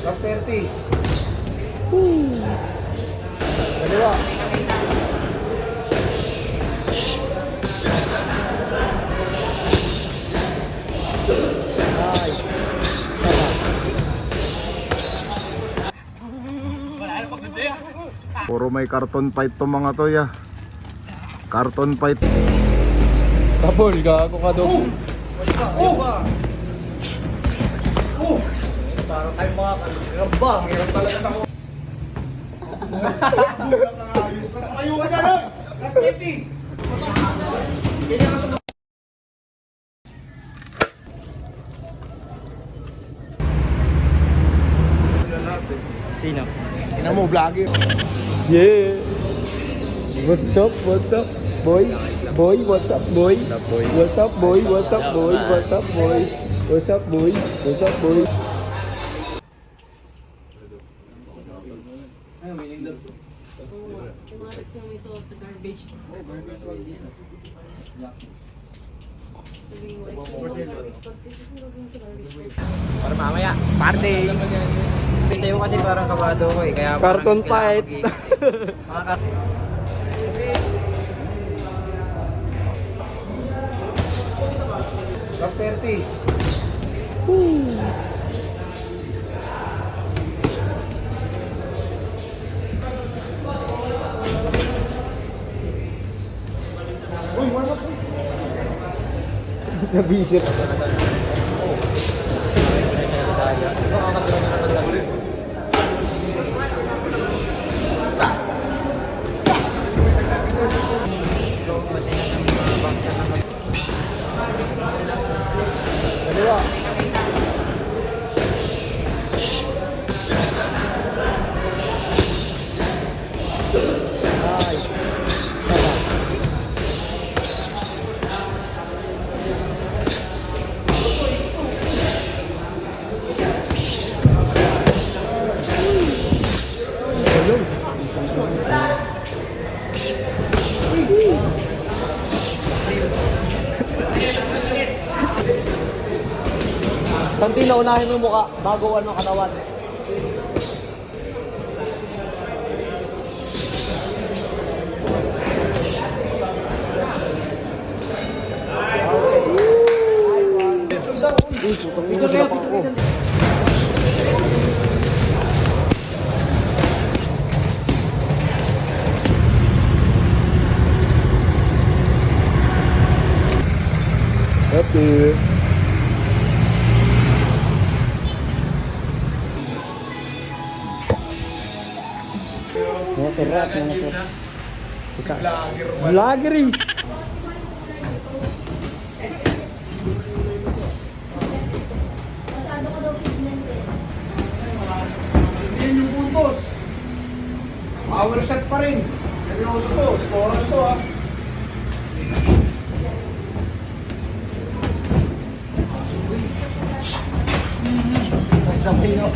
Last 30. Dalawa. Ay. Puro may carton fight to mga to ya. Carton fight. Tapol, gago ka doon. Parang kayo mga kaliramba. Hirap talaga sa ko. Ayaw ka dyan, oy! Last 20! Ganyan ka sa... Sino? Tingnan mo, vlogger. Yeah. What's up? What's up, boy? Boy, what's up, boy? What's up, boy? What's up, boy? What's up, boy? What's up, boy? What's up, boy? Para mamaya, Sparday. Sa'yo kasi parang kabado ko eh. Kaya Carton fight. Last 30. Uy, wala po. Nabisit. Dalawa. Ay. Santino, unahin mo yung mukha bago ano katawan. Happy. Mga sarap, mga sarap. Vloggeries! Hindi yun yung puntos. Power set pa rin. Seryoso to. Scorer to ha. Sabay nyo.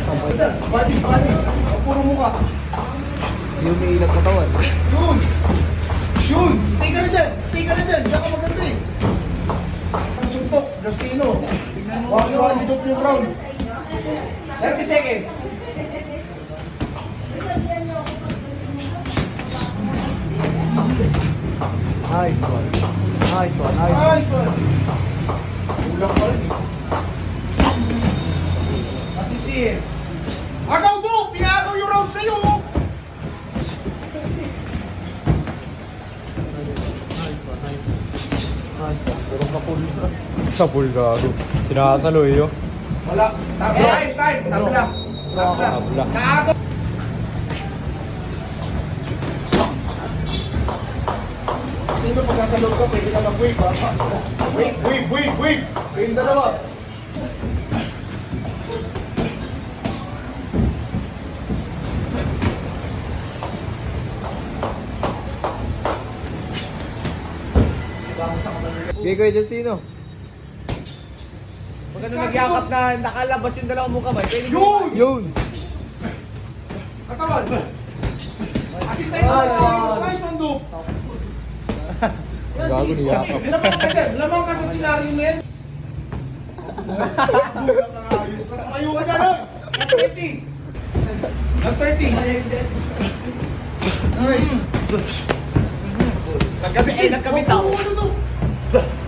Body. Puro mukha. Yung may ilang katawan. Yun! Stay ka na dyan! Diyan ka maganda eh! Suntok, Justino. Huwag nyo halidot yung round. 30 seconds. Nice one. Nice one. Nice one! Ulang pa rin eh. Positive. Agaw mo! Pinagaw yung round sa'yo! Pero sa pool gago. Sinasalo eh yun. Wala. Time! Tabla. Tabla. Kaagaw! Sino pag nasa loob ka, pwede ka mag-wave ha? Wave! Kayong dalawa. Okay, Kuya Justino. Pag ano nagyakap na nakalabas yung dalawang mong kamay, pwede Yun! Yun! Katawan! Asin tayo na nice one, Duke! Gago niyakap. Lamang ka sa senaryo na yan. Ayaw ka dyan, oy! Last 20! Last 30. Nice. Nagkabitaw. Ano to?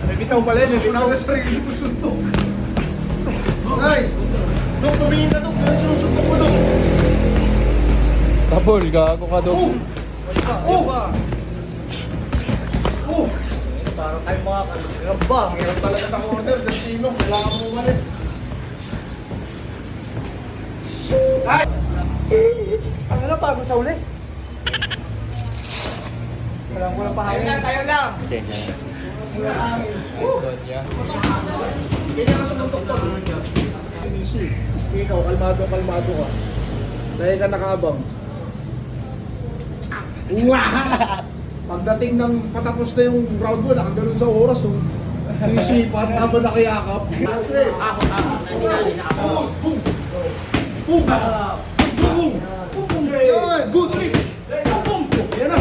May bitaw pala yun. May bitaw na sarili ko suntok. Nice. Dok, tumingin ka, Dok. Ano sinusuntok mo, Dok? Kapol, gago ka doon. Oh! Oh! Parang kayo mga kalamba. Meron talaga sa corner. Destino. Kailangan mo umalis. Ay! Ang ano, bago sa uli? Walang pahangin. Tayo lang! Hindi ka sumuntok to. Ikaw, kalmado ka. Dahil ka nakaabang. Pagdating ng patapos na yung round 1, nakaganon sa oras. Isipan, habang nakayakap. That's it. Boom! Boom! Boom! Boom! Boom! Yan! Good! Ulit! Boom! Yan na!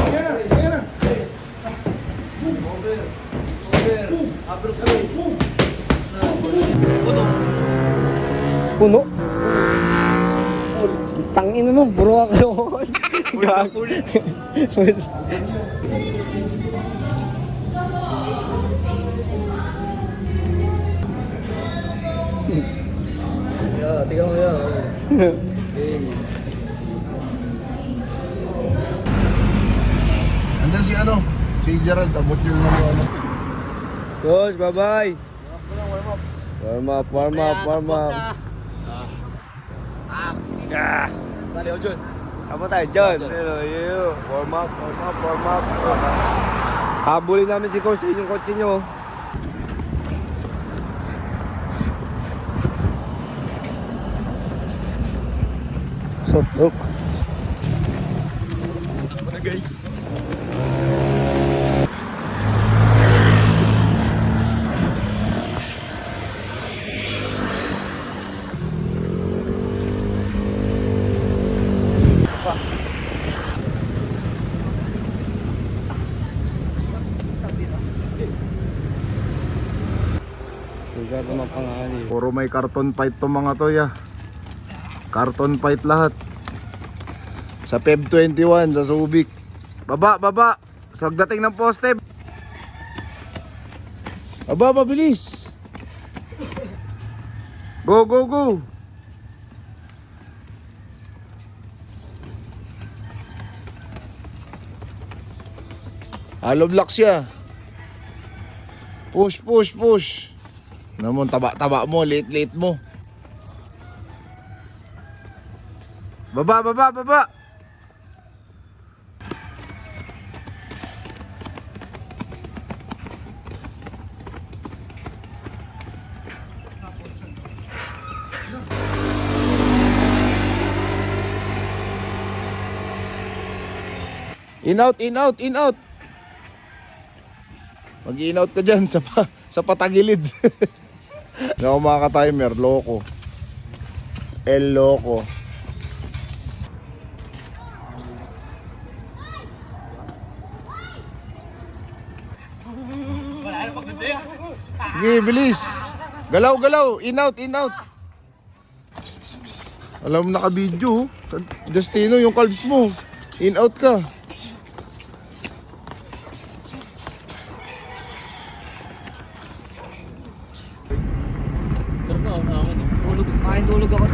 Puno? Tangin mo, bro ka doon. Gago. Tingnan mo yan. Andyan si ano? Si Gerald, abot yung ano. Coach, bye-bye. Warm up. Dali o, Jun. Sama tayo dyan. Warm up. Habulin namin si Coach, yun yung kotse nyo. Look. Lugar naman pangalan. Puro may carton fight to mga to ya. Carton fight lahat. Sa Feb 21 sa Subic. Baba. Sa pagdating ng poste. Baba, bilis. Go. Hollow block siya. Push. Namun taba mo, late mo. Baba. In out. Mag-in out ka dyan sa patagilid. Hindi ako makaka-timer, loko. El loko. Sige, bilis. Galaw. In out. Alam mo naka-video. Justino, yung calves mo. In out ka. Tulog ako.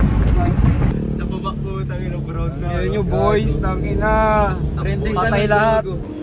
Yan nyo boys, tangina. Trending ka Patay na, lahat. tulog.